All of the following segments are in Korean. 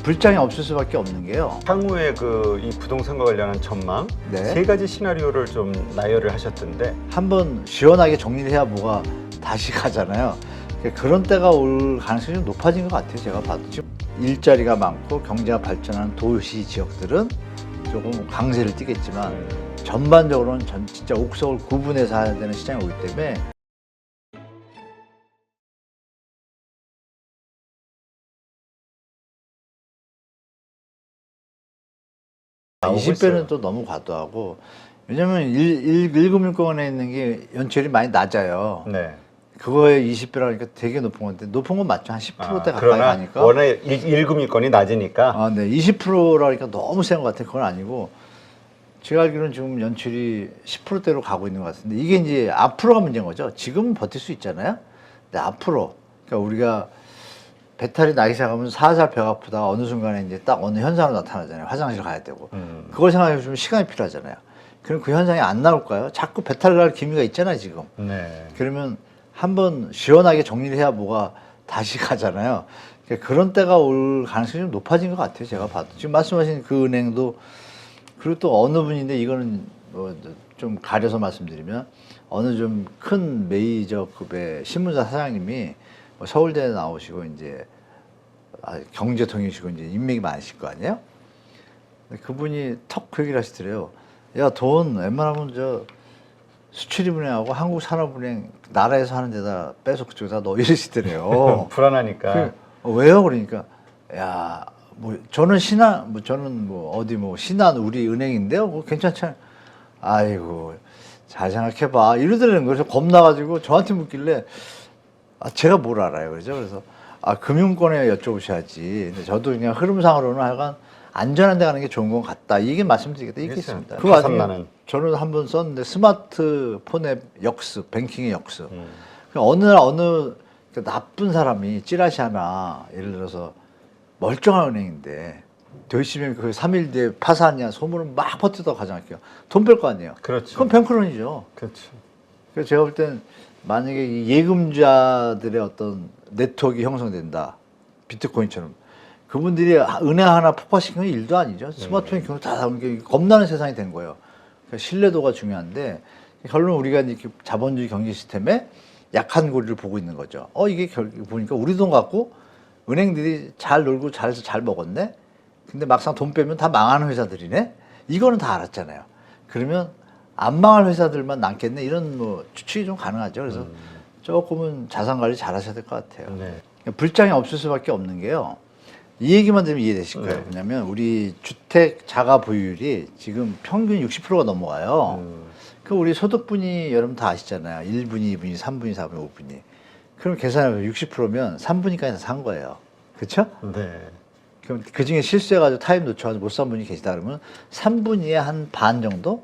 불장이 없을 수밖에 없는 게요. 향후에 이 부동산과 관련한 전망 네. 세 가지 시나리오를 좀 나열을 하셨던데 한번 시원하게 정리를 해야 뭐가 다시 가잖아요. 그런 때가 올 가능성이 좀 높아진 것 같아요. 제가 봐도 지금 일자리가 많고 경제가 발전하는 도시 지역들은 조금 강세를 띠겠지만 전반적으로는 진짜 옥석을 구분해서 해야 되는 시장이 오기 때문에 나오고 20배는 있어요. 또 너무 과도하고 왜냐면 1금융권에 있는 게 연체율이 많이 낮아요. 네. 그거에 20배라니까 되게 높은 건데 높은 건 맞죠. 한 10%대 가까이 그러나 가니까. 워낙 1금일권이 낮으니까 아, 네. 20%라니까 너무 센 것 같아요. 그건 아니고 제가 알기로는 지금 연출이 10%대로 가고 있는 것 같은데 이게 이제 앞으로가 문제인 거죠. 지금은 버틸 수 있잖아요. 근데 앞으로 그러니까 우리가 배탈이 나기 시작하면 살살 배가 아프다가 어느 순간에 이제 딱 어느 현상으로 나타나잖아요. 화장실 가야 되고 그걸 생각해 보면 시간이 필요하잖아요. 그럼 그 현상이 안 나올까요? 자꾸 배탈 날 기미가 있잖아요, 지금. 네. 그러면 한번 시원하게 정리를 해야 뭐가 다시 가잖아요. 그러니까 그런 때가 올 가능성이 좀 높아진 것 같아요. 제가 봐도. 지금 말씀하신 그 은행도 그리고 또 어느 분인데 이거는 뭐 좀 가려서 말씀드리면 어느 좀 큰 메이저급의 신문사 사장님이 뭐 서울대에 나오시고 이제 경제통이시고 이제 인맥이 많으실 거 아니에요? 근데 그분이 턱 그 얘기를 하시더래요. 야, 돈 웬만하면 수출입은행하고 한국산업은행 나라에서 하는 데다 빼서 그쪽에다 넣어 이러시더래요. 불안하니까. 왜요? 그러니까 야, 뭐 저는 저는 뭐 어디 뭐 신한 우리 은행인데요. 뭐 괜찮잖아요. 아이고 잘 생각해봐 이러더라는 거죠. 겁나가지고 저한테 묻길래 제가 뭘 알아요, 그러죠. 그래서 금융권에 여쭤보셔야지. 근데 저도 그냥 흐름상으로는 하여간 안전한 데 가는 게 좋은 것 같다. 이게 말씀드리겠다. 이게 그렇죠. 있습니다. 그 와중에 저는 한번 썼는데 스마트폰의 역습, 뱅킹의 역습. 어느 날 어느 나쁜 사람이 찌라시 하나 예를 들어서 멀쩡한 은행인데 도이치뱅크 그 3일 뒤에 파산이야 소문을 막 퍼뜨리다가 가져갈게요. 돈 뺄 거 아니에요. 그렇죠. 그건 뱅크런이죠. 그렇죠. 그래서 제가 볼 땐 만약에 이 예금자들의 어떤 네트워크가 형성된다. 비트코인처럼. 그분들이 은행 하나 폭파시키는 일도 아니죠. 스마트폰 경우 다 나오는 게 겁나는 세상이 된 거예요. 그러니까 신뢰도가 중요한데 결론 우리가 이렇게 자본주의 경제 시스템에 약한 고리를 보고 있는 거죠. 이게 보니까 우리 돈 갖고 은행들이 잘 놀고 잘 먹었네. 근데 막상 돈 빼면 다 망하는 회사들이네. 이거는 다 알았잖아요. 그러면 안 망할 회사들만 남겠네. 이런 뭐 추측이 좀 가능하죠. 그래서 조금은 자산 관리 잘 하셔야 될 것 같아요. 네. 불장이 없을 수밖에 없는 게요. 이 얘기만 들으면 이해되실 거예요. 왜냐면 우리 주택 자가 보유율이 지금 평균 60%가 넘어가요. 그 우리 소득분이 여러분 다 아시잖아요. 1분위, 2분위, 3분위, 4분위, 5분위. 그럼 계산하면 60%면 3분위까지 다 산 거예요. 그렇죠? 네. 그럼 그 중에 실수해가지고 타임 놓쳐가지고 못 산 분이 계시다 그러면 3분위의 한 반 정도?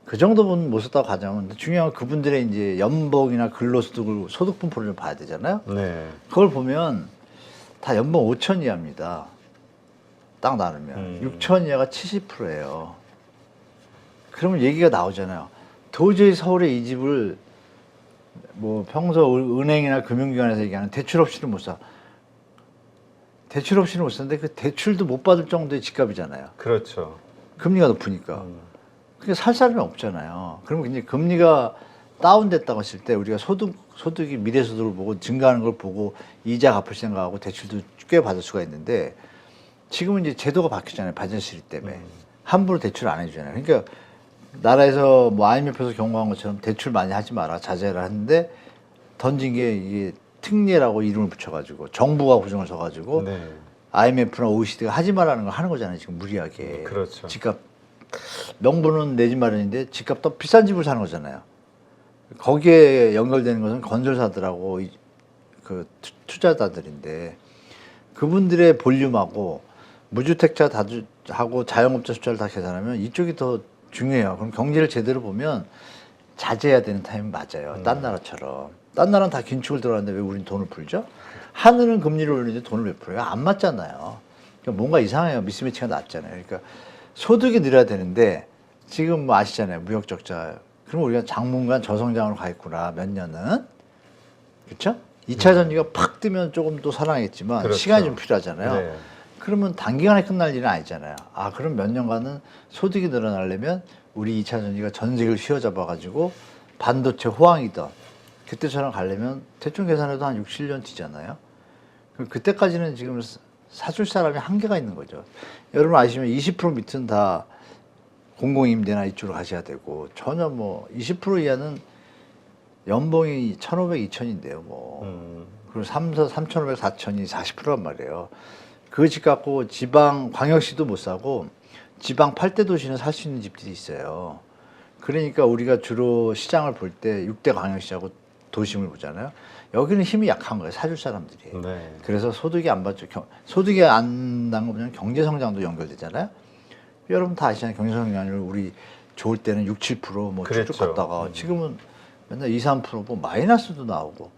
그 정도분 못 썼다고 가정하면 중요한 건 그분들의 이제 연봉이나 근로소득을 소득분포를 좀 봐야 되잖아요. 네. 그걸 보면 다 연봉 5천 이하입니다. 딱 나누면 6천 이하가 70%예요. 그러면 얘기가 나오잖아요. 도저히 서울에 이 집을 뭐 평소 은행이나 금융기관에서 얘기하는 대출 없이는 못 사. 대출 없이는 못 사는데 그 대출도 못 받을 정도의 집값이잖아요. 그렇죠. 금리가 높으니까. 그게 살 사람이 없잖아요. 그러면 이제 금리가 다운됐다고 했을 때 우리가 소득이 미래소득을 보고 증가하는 걸 보고 이자 갚을 생각하고 대출도 꽤 받을 수가 있는데 지금은 이제 제도가 바뀌잖아요. 바젤3 때문에. 함부로 대출 안 해주잖아요. 그러니까 나라에서 뭐 IMF에서 경고한 것처럼 대출 많이 하지 마라. 자제를 하는데 던진 게 이게 특례라고 이름을 붙여가지고 정부가 구정을 써가지고 네. IMF나 OECD가 하지 말라는 걸 하는 거잖아요. 지금 무리하게. 그렇죠. 집값 명분은 내 집 마련인데 집값 더 비싼 집을 사는 거잖아요. 거기에 연결되는 것은 건설사들하고 그 투자자들인데 그분들의 볼륨하고 무주택자 하고 자영업자 숫자를 다 계산하면 이쪽이 더 중요해요. 그럼 경제를 제대로 보면 자제해야 되는 타임이 맞아요. 딴 나라처럼. 딴 나라는 다 긴축을 들어가는데 왜 우린 돈을 풀죠? 하늘은 금리를 올리는데 돈을 왜 풀어요? 안 맞잖아요. 그러니까 뭔가 이상해요. 미스매치가 낮잖아요. 그러니까 소득이 늘어야 되는데 지금 뭐 아시잖아요. 무역 적자. 그럼 우리가 장문간 저성장으로 가 있구나. 몇 년은. 그렇죠? 2차 전지가 팍 뜨면 조금 또 살아나겠지만 그렇죠. 시간이 좀 필요하잖아요. 네. 그러면 단기간에 끝날 일은 아니잖아요. 아, 그럼 몇 년간은 소득이 늘어나려면 우리 2차 전지가 전 세계를 휘어잡아가지고 반도체 호황이던 그때처럼 가려면 대충 계산해도 한 6, 7년 뒤잖아요. 그때까지는 지금 사줄 사람이 한계가 있는 거죠. 여러분 아시면 20% 밑은 다 공공임대나 이쪽으로 가셔야 되고 전혀 뭐 20% 이하는 연봉이 1,500, 2,000인데요. 뭐 그리고 3,500, 4,000이 40%란 말이에요. 그 집 갖고 지방 광역시도 못 사고 지방 8대 도시는 살 수 있는 집들이 있어요. 그러니까 우리가 주로 시장을 볼 때 6대 광역시하고 도심을 보잖아요. 여기는 힘이 약한 거예요. 사줄 사람들이. 네. 그래서 소득이 안 받죠. 소득이 안 나는 거 보면 경제 성장도 연결되잖아요. 여러분 다 아시잖아요. 경제 성장률 우리 좋을 때는 6, 7%뭐 그랬죠. 쭉쭉 갔다가 지금은 맨날 2, 3%뭐 마이너스도 나오고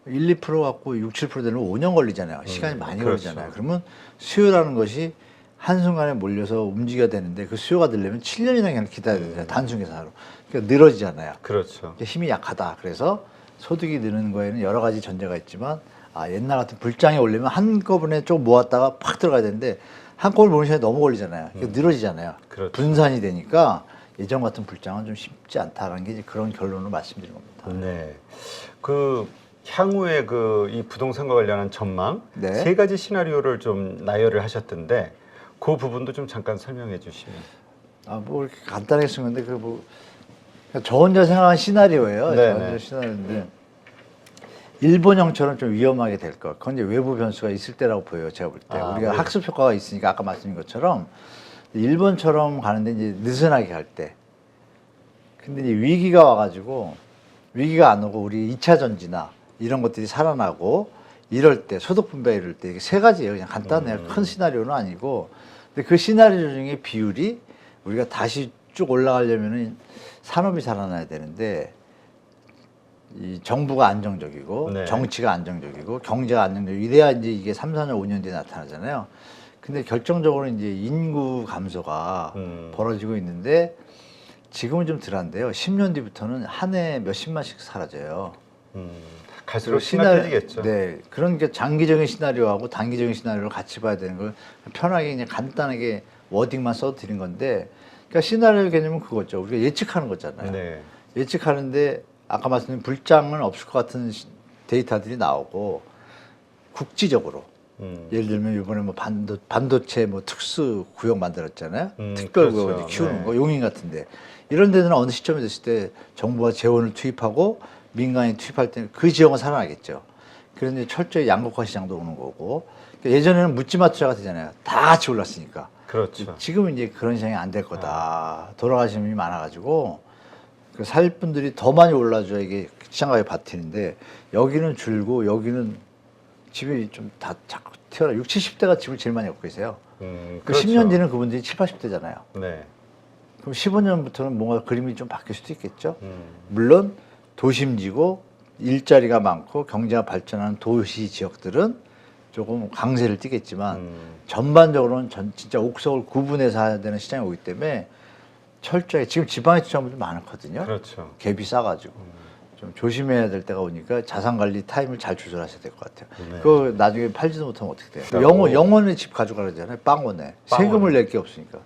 1, 2% 갖고 6, 7% 되면 5년 걸리잖아요. 시간이 많이 그렇죠. 걸리잖아요. 그러면 수요라는 것이 한순간에 몰려서 움직여야 되는데 그 수요가 되려면 7년이나 그냥 기다려야 되잖아요. 단순 계산으로. 그러니까 늘어지잖아요. 그렇죠. 힘이 약하다. 그래서 소득이 느는 거에는 여러 가지 전제가 있지만 옛날 같은 불장이 오려면 한꺼번에 좀 모았다가 팍 들어가야 되는데 한꺼번에 모는 시간이 너무 걸리잖아요. 그러니까 늘어지잖아요. 그렇죠. 분산이 되니까 예전 같은 불장은 좀 쉽지 않다라는 게 이제 그런 결론을 말씀드린 겁니다. 네. 그 향후에 그 이 부동산과 관련한 전망 네. 세 가지 시나리오를 좀 나열을 하셨던데 그 부분도 좀 잠깐 설명해 주시면. 뭐 이렇게 간단하게 쓴 건데 저 혼자 생각한 시나리오예요. 네네. 저 혼자 시나리오인데 일본형처럼 좀 위험하게 될 것. 그건 이제 외부 변수가 있을 때라고 보여요. 제가 볼 때. 우리가 네. 학습 효과가 있으니까 아까 말씀드린 것처럼 일본처럼 가는데 이제 느슨하게 갈 때. 근데 이제 위기가 와가지고 위기가 안 오고 우리 2차 전지나 이런 것들이 살아나고 이럴 때 소득 분배 이럴 때 이게 세 가지예요. 그냥 간단해요. 큰 시나리오는 아니고. 근데 그 시나리오 중에 비율이 우리가 다시 쭉 올라가려면은 산업이 살아나야 되는데 이 정부가 안정적이고 네. 정치가 안정적이고 경제가 안정적이고 이래야 이제 이게 3, 4년, 5년 뒤에 나타나잖아요. 근데 결정적으로 이제 인구 감소가 벌어지고 있는데 지금은 좀 덜한데요. 10년 뒤부터는 한 해 몇십만씩 사라져요. 갈수록 심각해지겠죠. 네, 그런 게 장기적인 시나리오하고 단기적인 시나리오를 같이 봐야 되는 걸 편하게 그냥 간단하게 워딩만 써도 드린 건데, 그러니까 시나리오 개념은 그거죠. 우리가 예측하는 거잖아요. 네. 예측하는데 아까 말씀드린 불장은 없을 것 같은 데이터들이 나오고 국지적으로 예를 들면 이번에 뭐 반도체 뭐 특수 구역 만들었잖아요. 특별 구역을 그렇죠. 키우는 네. 거 용인 같은데 이런 데는 어느 시점에 됐을 때 정부가 재원을 투입하고 민간이 투입할 때는 그 지역은 살아나겠죠. 그런데 철저히 양극화 시장도 오는 거고 그러니까 예전에는 묻지마 투자가 되잖아요. 다 같이 올랐으니까. 그렇죠. 지금은 이제 그런 시장이 안 될 거다. 돌아가시는 분이 많아가지고 그 살 분들이 더 많이 올라줘야 이게 시장가에 버티는데 여기는 줄고 여기는 집이 좀 다 자꾸 튀어나 60, 70대가 집을 제일 많이 갖고 계세요. 그 그렇죠. 10년 뒤는 그분들이 7, 80대잖아요. 네. 그럼 15년부터는 뭔가 그림이 좀 바뀔 수도 있겠죠. 물론 도심지고 일자리가 많고 경제가 발전하는 도시 지역들은 조금 강세를 띠겠지만 전반적으로는 진짜 옥석을 구분해서 해야 되는 시장이 오기 때문에 철저히 지금 지방에 투자하는 분들 많거든요. 그렇죠. 갭이 싸가지고 좀 조심해야 될 때가 오니까 자산 관리 타임을 잘 조절하셔야 될 것 같아요. 네. 그거 나중에 팔지도 못하면 어떻게 돼요? 그렇다고. 영원히 집 가져가야 되잖아요. 빵원에. 세금을 낼 게 없으니까.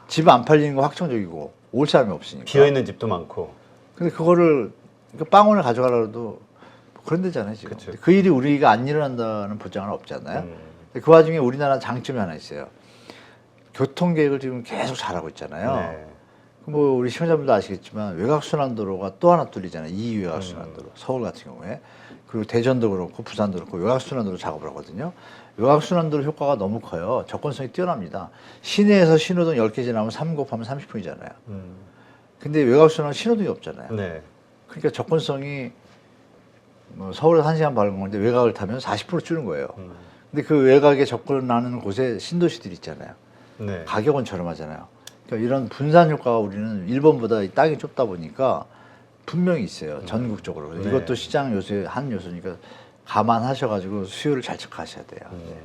집 안 팔리는 거 확정적이고 올 사람이 없으니까. 비어 있는 집도 많고. 근데 그거를 빵원을 가져가라도 뭐 그런 데잖아요 지금. 그쵸. 그 일이 우리가 안 일어난다는 보장은 없잖아요. 근데 그 와중에 우리나라 장점이 하나 있어요. 교통 계획을 지금 계속 잘하고 있잖아요. 네. 뭐 우리 시청자분도 아시겠지만 외곽순환도로가 또 하나 뚫리잖아요. 2 외곽순환도로 서울 같은 경우에 그리고 대전도 그렇고 부산도 그렇고 외곽순환도로 작업을 하거든요. 외곽순환도로 효과가 너무 커요. 접근성이 뛰어납니다. 시내에서 신호등 10개 지나면 3 곱하면 30분이잖아요. 근데 외곽순환은 신호등이 없잖아요. 네. 그러니까 접근성이 뭐 서울에서 1시간 밟는 건데 외곽을 타면 40% 줄는 거예요. 근데 그 외곽에 접근하는 곳에 신도시들이 있잖아요. 네. 가격은 저렴하잖아요. 그러니까 이런 분산 효과가 우리는 일본보다 이 땅이 좁다 보니까 분명히 있어요. 전국적으로. 네. 이것도 시장 요소의 한 요소니까 감안하셔가지고 수요를 잘 체크하셔야 돼요. 네.